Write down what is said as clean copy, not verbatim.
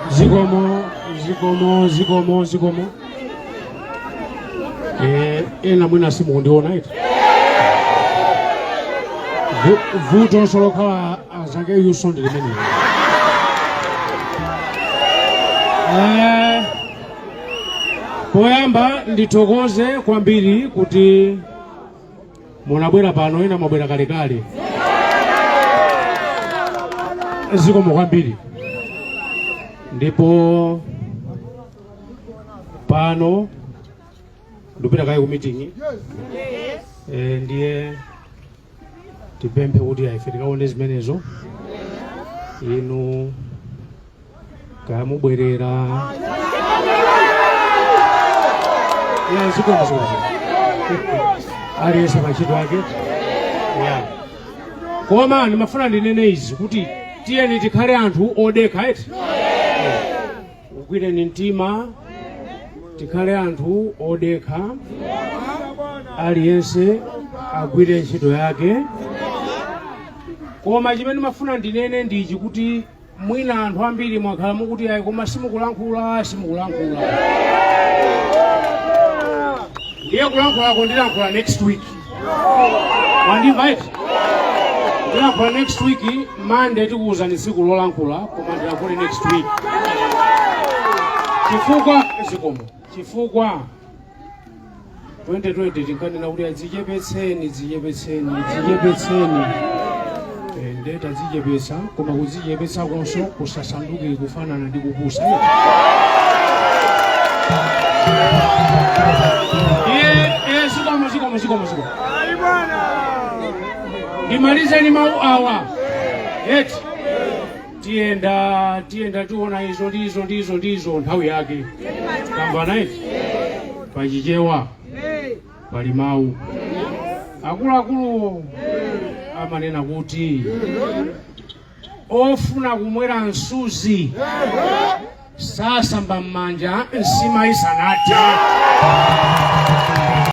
Zikomo. Ena mwina simu ndiona iti. Vuto soloka azake yusondi limeni. Poyamba nditokoze kwambiri kuti munabwera pano ena mabwera kalekale. Zikomo kwambiri. Ndipo pano ndupita kai ku meeting ndiye tipemphe kuti ife tikaone zimenezo inu kamubwerera zikomo aliyesa machito ake koma ndimafuna ndinene izi kuti tiyeni tikhale anthu odekha eti ugwireni mtima tikhale anthu odekha aliyense agwire ntchito yake koma chimene ndimafuna ndinene ndichi kuti mwina anthu ambiri mwakhala mukuti ayi koma simukulankhula ndiye kulankhulako ndilankhula next week wandimva iti ndilankhula next week Monday tikuwuzani tsiku lolankhula koma ndilankhule next week chifukwa 2020 tinkanena kuti adzichepetseni ndeta dzichepetsa koma kudzichepetsa konso kusasanduke kufanana ndi kupusa zikomo ndimalizeni mawu awa eti tiyenda tiona ndizo nthawi yake kambana eti pachichewa pali mawu akuluakulu amanena kuti ofuna kumwera msuzi sasamba m'manja nsima isanathe.